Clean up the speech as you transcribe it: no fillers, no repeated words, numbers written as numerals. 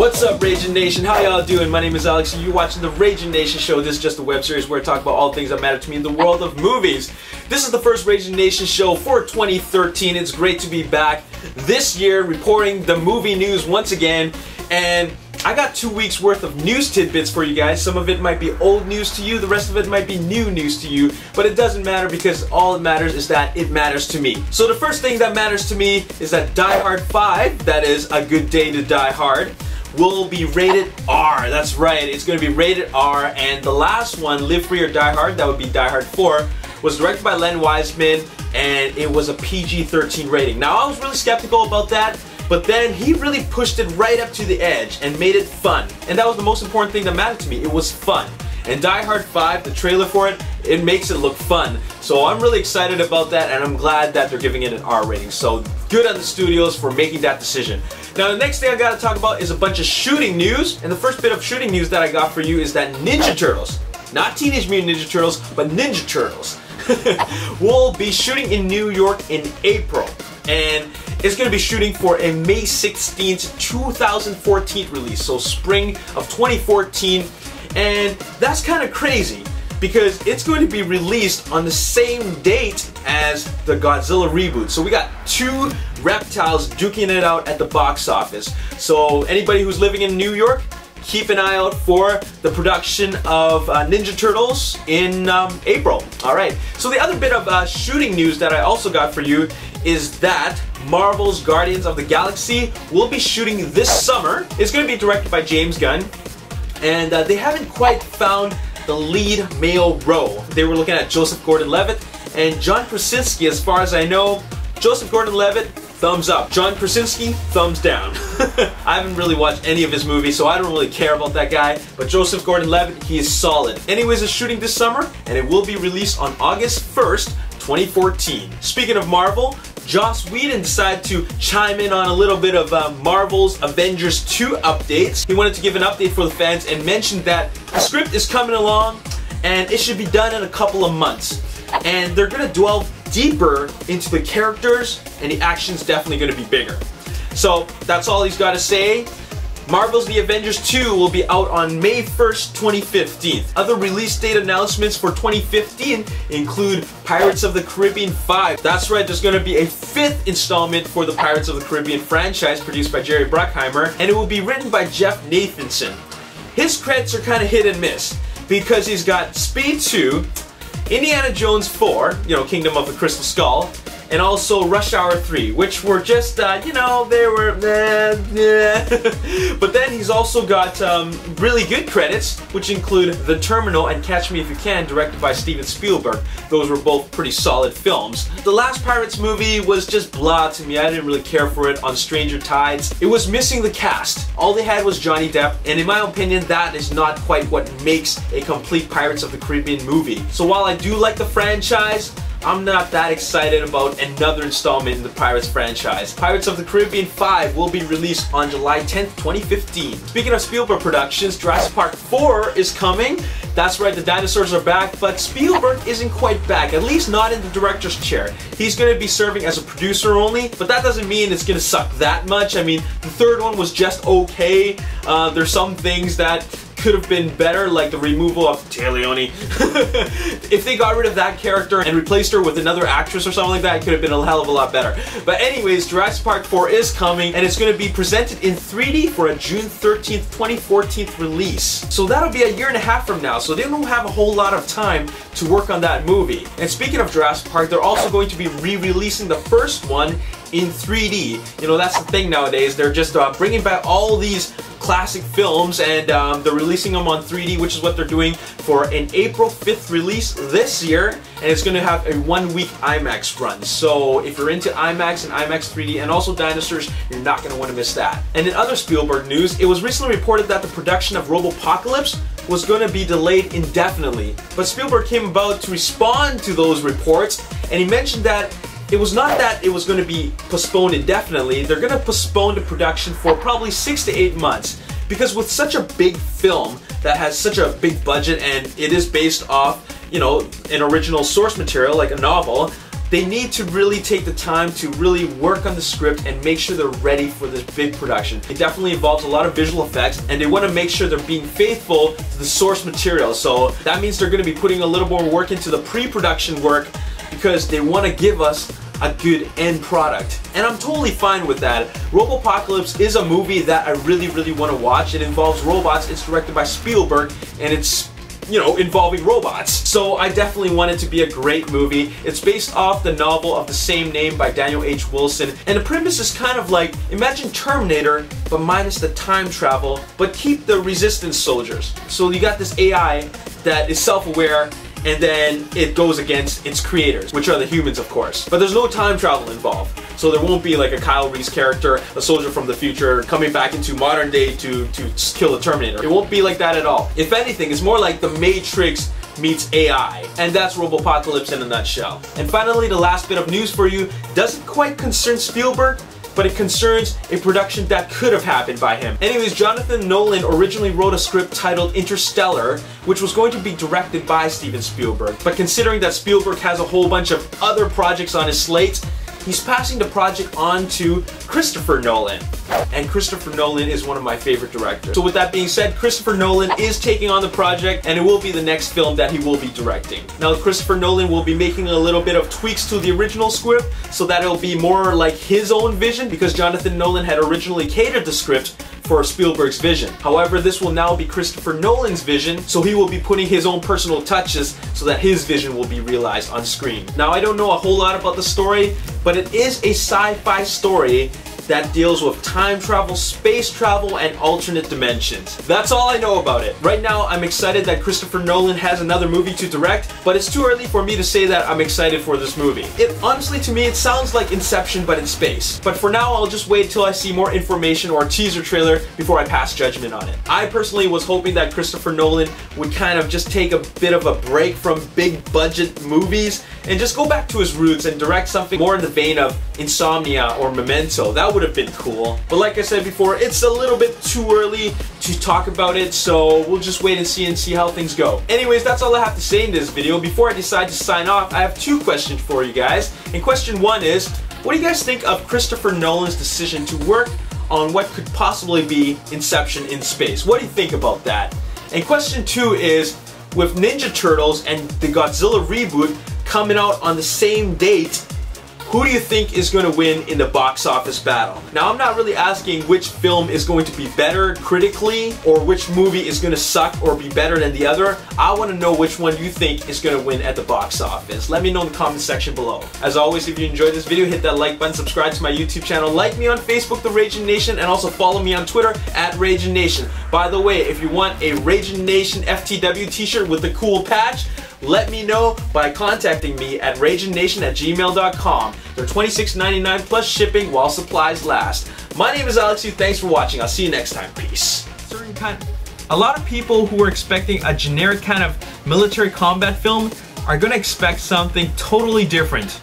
What's up, Ragin Nation? How y'all doing? My name is Alex and you're watching the Ragin Nation show. This is just a web series where I talk about all things that matter to me in the world of movies. This is the first Ragin Nation show for 2013. It's great to be back this year reporting the movie news once again. And I got 2 weeks worth of news tidbits for you guys. Some of it might be old news to you, the rest of it might be new news to you, but it doesn't matter because all that matters is that it matters to me. So the first thing that matters to me is that Die Hard 5, that is A Good Day to Die Hard, will be rated R. That's right, it's going to be rated R. And the last one, Live Free or Die Hard, that would be Die Hard 4, was directed by Len Wiseman and it was a PG-13 rating. Now I was really skeptical about that, but then he really pushed it right up to the edge and made it fun. And that was the most important thing that mattered to me. It was fun. And Die Hard 5, the trailer for it, it makes it look fun. So I'm really excited about that and I'm glad that they're giving it an R rating. So good on the studios for making that decision. Now the next thing I gotta talk about is a bunch of shooting news. And the first bit of shooting news that I got for you is that Ninja Turtles, not Teenage Mutant Ninja Turtles, but Ninja Turtles, will be shooting in New York in April. And it's going to be shooting for a May 16th, 2014 release, so spring of 2014. And that's kind of crazy because it's going to be released on the same date as the Godzilla reboot. So we got two reptiles duking it out at the box office. So anybody who's living in New York, keep an eye out for the production of Ninja Turtles in April. Alright, so the other bit of shooting news that I also got for you is that Marvel's Guardians of the Galaxy will be shooting this summer. It's going to be directed by James Gunn, and they haven't quite found the lead male role. They were looking at Joseph Gordon-Levitt and John Krasinski. As far as I know, Joseph Gordon-Levitt, thumbs up. John Krasinski, thumbs down. I haven't really watched any of his movies, so I don't really care about that guy. But Joseph Gordon-Levitt, he is solid. Anyways, it's shooting this summer, and it will be released on August 1st, 2014. Speaking of Marvel, Joss Whedon decided to chime in on a little bit of Marvel's Avengers 2 updates. He wanted to give an update for the fans and mentioned that the script is coming along and it should be done in a couple of months. And they're going to delve deeper into the characters and the action's definitely going to be bigger. So that's all he's got to say. Marvel's The Avengers 2 will be out on May 1st, 2015. Other release date announcements for 2015 include Pirates of the Caribbean 5. That's right, there's going to be a 5th installment for the Pirates of the Caribbean franchise produced by Jerry Bruckheimer, and it will be written by Jeff Nathanson. His credits are kind of hit and miss because he's got Speed 2, Indiana Jones 4, you know, Kingdom of the Crystal Skull, and also Rush Hour 3, which were just, you know, they were But then he's also got really good credits, which include The Terminal and Catch Me If You Can, directed by Steven Spielberg. Those were both pretty solid films. The last Pirates movie was just blah to me. I didn't really care for it on Stranger Tides. It was missing the cast. All they had was Johnny Depp, and in my opinion, that is not quite what makes a complete Pirates of the Caribbean movie. So while I do like the franchise, I'm not that excited about another installment in the Pirates franchise. Pirates of the Caribbean 5 will be released on July 10th, 2015. Speaking of Spielberg Productions, Jurassic Park 4 is coming. That's right, the dinosaurs are back, but Spielberg isn't quite back, at least not in the director's chair. He's going to be serving as a producer only, but that doesn't mean it's going to suck that much. I mean, the third one was just okay. There's some things that could have been better, like the removal of Leone. If they got rid of that character and replaced her with another actress or something like that, it could have been a hell of a lot better. But anyways, Jurassic Park 4 is coming, and it's going to be presented in 3D for a June 13th, 2014 release. So that'll be a year and a half from now, so they don't have a whole lot of time to work on that movie. And speaking of Jurassic Park, they're also going to be re-releasing the first one in 3D. You know, that's the thing nowadays. They're just bringing back all these classic films and they're releasing them on 3D, which is what they're doing for an April 5th release this year, and it's going to have a 1-week IMAX run. So if you're into IMAX and IMAX 3D and also dinosaurs, you're not going to want to miss that. And in other Spielberg news, it was recently reported that the production of Robopocalypse was going to be delayed indefinitely. But Spielberg came about to respond to those reports, and he mentioned that it was not that it was going to be postponed indefinitely. They're going to postpone the production for probably 6 to 8 months. Because with such a big film that has such a big budget and it is based off, you know, an original source material like a novel, they need to really take the time to really work on the script and make sure they're ready for this big production. It definitely involves a lot of visual effects, and they want to make sure they're being faithful to the source material. So that means they're going to be putting a little more work into the pre-production work because they want to give us a good end product. And I'm totally fine with that. Robopocalypse is a movie that I really want to watch. It involves robots, it's directed by Spielberg, and it's, you know, involving robots. So I definitely want it to be a great movie. It's based off the novel of the same name by Daniel H. Wilson, and the premise is kind of like, imagine Terminator, but minus the time travel, but keep the resistance soldiers. So you got this AI that is self-aware, and then it goes against its creators, which are the humans, of course. But there's no time travel involved. So there won't be like a Kyle Reese character, a soldier from the future, coming back into modern day to kill the Terminator. It won't be like that at all. If anything, it's more like The Matrix meets AI. And that's Robopocalypse in a nutshell. And finally, the last bit of news for you doesn't quite concern Spielberg, but it concerns a production that could have happened by him. Anyways, Jonathan Nolan originally wrote a script titled Interstellar, which was going to be directed by Steven Spielberg. But considering that Spielberg has a whole bunch of other projects on his slate, he's passing the project on to Christopher Nolan. And Christopher Nolan is one of my favorite directors. So with that being said, Christopher Nolan is taking on the project, and it will be the next film that he will be directing. Now, Christopher Nolan will be making a little bit of tweaks to the original script so that it'll be more like his own vision, because Jonathan Nolan had originally catered the script for Spielberg's vision. However, this will now be Christopher Nolan's vision, so he will be putting his own personal touches so that his vision will be realized on screen. Now, I don't know a whole lot about the story, but it is a sci-fi story that deals with time travel, space travel, and alternate dimensions. That's all I know about it. Right now, I'm excited that Christopher Nolan has another movie to direct, but it's too early for me to say that I'm excited for this movie. Honestly, to me, it sounds like Inception, but in space. But for now, I'll just wait till I see more information or a teaser trailer before I pass judgment on it. I personally was hoping that Christopher Nolan would kind of just take a bit of a break from big budget movies and just go back to his roots and direct something more in the vein of Insomnia or Memento. That would have been cool. But like I said before, it's a little bit too early to talk about it, so we'll just wait and see how things go. Anyways, that's all I have to say in this video. Before I decide to sign off, I have two questions for you guys. And question one is, what do you guys think of Christopher Nolan's decision to work on what could possibly be Inception in space? What do you think about that? And question two is, with Ninja Turtles and the Godzilla reboot coming out on the same date, who do you think is going to win in the box office battle? Now, I'm not really asking which film is going to be better critically or which movie is going to suck or be better than the other. I want to know which one you think is going to win at the box office. Let me know in the comment section below. As always, if you enjoyed this video, hit that like button, subscribe to my YouTube channel, like me on Facebook, The Ragin Nation, and also follow me on Twitter at Ragin Nation. By the way, if you want a Ragin Nation FTW t-shirt with the cool patch, let me know by contacting me at raginnation@gmail.com. They're $26.99 plus shipping while supplies last. My name is Alex. Thanks for watching. I'll see you next time. Peace. A lot of people who are expecting a generic kind of military combat film are going to expect something totally different.